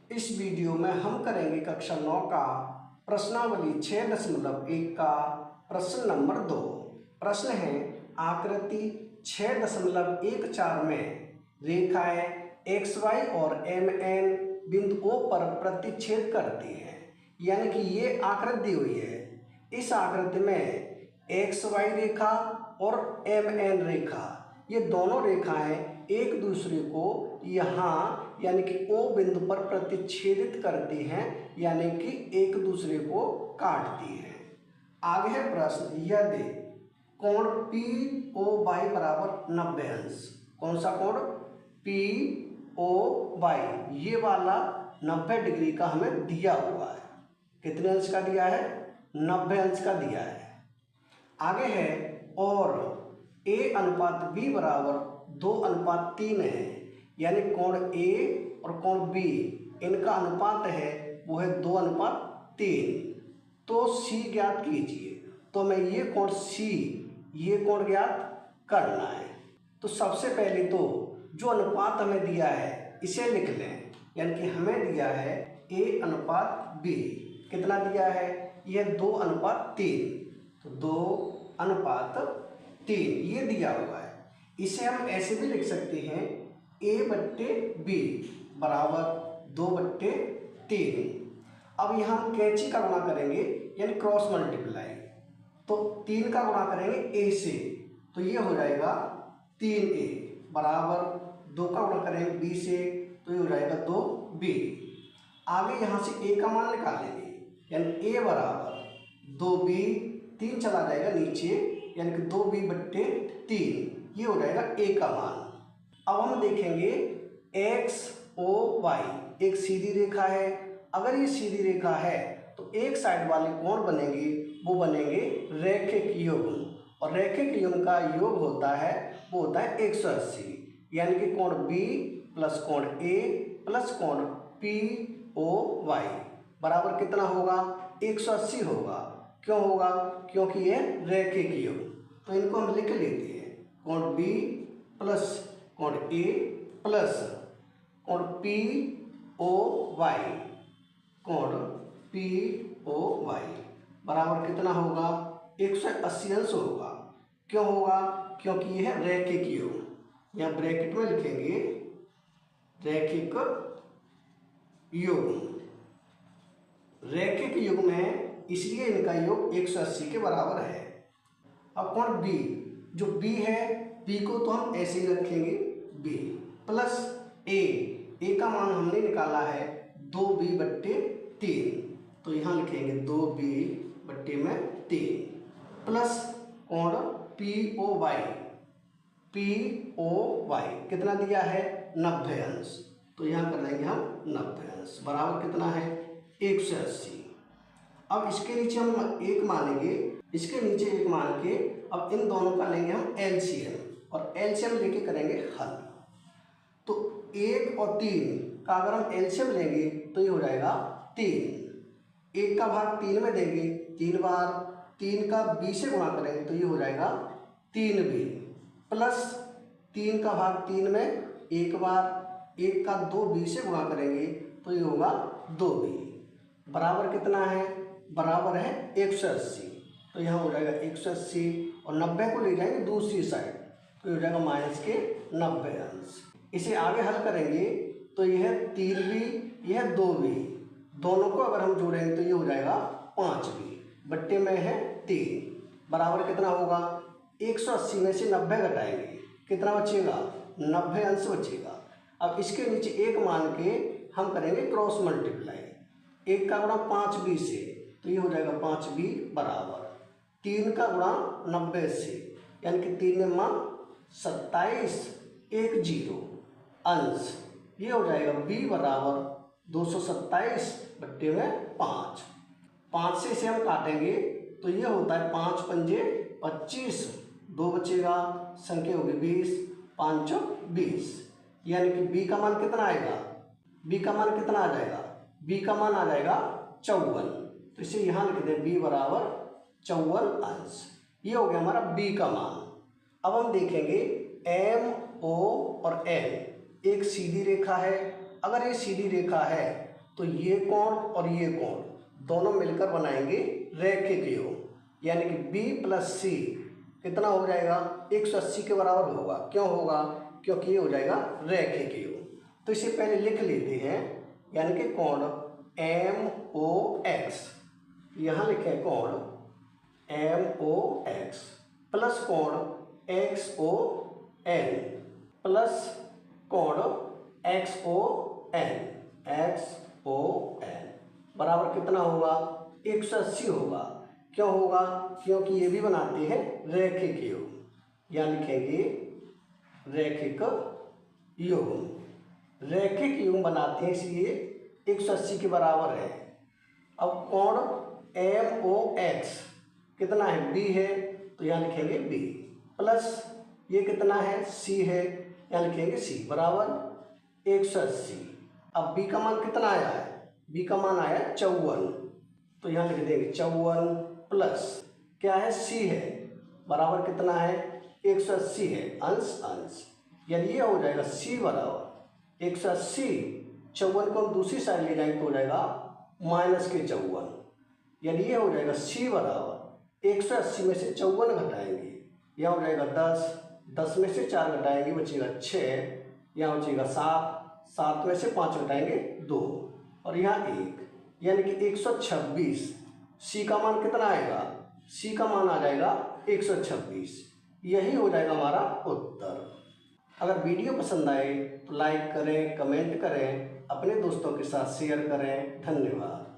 इस वीडियो में हम करेंगे कक्षा 9 का प्रश्नावली 6.1 का प्रश्न नंबर 2। प्रश्न है आकृति 6.14 में रेखाएं XY और MN बिंदु O पर प्रतिच्छेद करती हैं। यानी कि ये आकृति दी हुई है। इस आकृति में XY रेखा और MN रेखा, ये दोनों रेखाएं एक दूसरे को यहाँ यानी कि O बिंदु पर प्रतिच्छेदित करती हैं, यानी कि एक दूसरे को काटती हैं। आगे है प्रश्न, यदि कोण POY बराबर 90 अंश, कौन सा कोण POY, ये वाला 90 डिग्री का हमें दिया हुआ है। कितने अंश का दिया है? 90 अंश का दिया है। आगे है और A/B बराबर 2/3 है, यानी कोण A और कोण B इनका अनुपात है वो है 2/3। तो C ज्ञात कीजिए। तो मैं ये कोण ज्ञात करना है। तो सबसे पहले तो जो अनुपात हमें दिया है इसे लिख लें, यानी कि हमें दिया है A/B। कितना दिया है? यह 2/3। तो 2/3 ये दिया हुआ है। इसे हम ऐसे भी लिख सकते हैं A/B बराबर 2/3। अब यहाँ हम कैंची का गुणा करेंगे, यानी क्रॉस मल्टीप्लाई। तो 3 का गुणा करेंगे A से, तो ये हो जाएगा 3A बराबर 2 का गुणा करेंगे B से, तो ये हो जाएगा 2B। आगे यहाँ से A का मान निकालेंगे, यानी A बराबर 2B, 3 चला जाएगा नीचे, यानी कि 2B/3, ये हो जाएगा A का मान। अब हम देखेंगे XOY एक सीधी रेखा है। अगर ये सीधी रेखा है तो एक साइड वाले कोण बनेंगे, वो बनेंगे रैखिक युग्म, और रैखिक युग्म का योग होता है वो होता है 180, यानी कि कोण B प्लस कोण A प्लस कोण POY बराबर कितना होगा? 180 होगा। क्यों होगा? क्योंकि ये रैखिक युग्म। तो इनको हम लिख लेते हैं, कोण B प्लस कोण A प्लस कोण POY, कोण POY बराबर कितना होगा? 180 अंश होगा। क्यों होगा? क्योंकि यह रैखिक युग्म। यहाँ ब्रैकेट में लिखेंगे रैखिक युग्म। रैखिक युग्म है इसलिए इनका योग 180 के बराबर है। अब कोण B, जो B है, B को तो हम ऐसे ही रखेंगे B प्लस A का मान हमने निकाला है 2B/3, तो यहाँ लिखेंगे 2B/3 प्लस कोण POY कितना दिया है? 90 अंश, तो यहाँ कर देंगे हम 90 अंश बराबर कितना है? 180। अब इसके नीचे हम 1 मानेंगे, इसके नीचे 1 मान के अब इन दोनों का लेंगे हम LCM, और LCM लेके करेंगे हल। तो 1 और 3 का अगर हम LCM लेंगे तो ये हो जाएगा 3। 1 का भाग 3 में देंगे 3 बार, 3 का B से गुणा करेंगे तो ये हो जाएगा 3B प्लस 3 का भाग 3 में 1 बार, 1 का 2B से गुणा करेंगे तो ये होगा 2B बराबर कितना है? बराबर है 180। तो यहाँ हो जाएगा 180 और 90 को ले जाएंगे दूसरी साइड, तो हो जाएगा -90 अंश। इसे आगे हल करेंगे तो यह 3B, यह 2B, दोनों को अगर हम जोड़ेंगे तो ये हो जाएगा 5B बट्टे में है 3 बराबर कितना होगा? 180 में से 90 घटाएंगे, कितना बचेगा? 90 अंश बचेगा। अब इसके नीचे 1 मान के हम करेंगे क्रॉस मल्टीप्लाई। 1 का गुणा 5B से, तो ये हो जाएगा 5B बराबर 3 का गुणा 90 से, यानी कि 3 में 27 10 अंश, ये हो जाएगा B बराबर 227/5। 5 से इसे हम काटेंगे तो ये होता है 5 पंजे 25, 2 बचेगा, संख्या होगी 20, 5 चौक 20, यानी कि B का मान कितना आएगा? B का मान कितना आ जाएगा? B का मान आ जाएगा 54। तो इसे यहाँ लिख दें B बराबर 54 अंश। ये हो गया हमारा B का मान। अब हम देखेंगे MO और N एक सीधी रेखा है। अगर ये सीधी रेखा है तो ये कोण और ये कोण दोनों मिलकर बनाएंगे रैखिक योग। यानी कि B प्लस C कितना हो जाएगा, 180 के बराबर होगा। क्यों होगा, क्योंकि ये हो जाएगा रैखिक योग। तो इसे पहले लिख लेते हैं, यानी कि कोण MOX, यहाँ लिखें कोण MOX प्लस कोण XON प्लस कोण XON बराबर कितना होगा, 180 होगा। क्यों होगा, क्योंकि ये भी बनाते हैं रैखिक योग। यहाँ लिखेंगे रैखिक योग, रैखिक योग बनाते हैं इसलिए 180 के बराबर है। अब कोण MOX कितना है, B है, तो यहाँ लिखेंगे B प्लस ये कितना है, C है, यहाँ लिखेंगे C बराबर 180। अब B का मान कितना आया है, B का मान आया 54, तो यहाँ लिख देंगे 54 प्लस क्या है, C है, बराबर कितना है 180 है, अंश अंश, यानी ये हो जाएगा C बराबर 180। 54 को हम दूसरी साइड ले जाएंगे तो हो जाएगा माइनस के 54, यानी ये हो जाएगा C बराबर 180 में से 54 घटाएंगे, यह हो जाएगा 10, 10 में से 4 घटाएंगे बचेगा 6, यहाँ बचेगा 7, 7 में से 5 घटाएंगे 2 और यहाँ 1, यानी कि 126। C का मान कितना आएगा, C का मान आ जाएगा 126। यही हो जाएगा हमारा उत्तर। अगर वीडियो पसंद आए तो लाइक करें, कमेंट करें, अपने दोस्तों के साथ शेयर करें। धन्यवाद।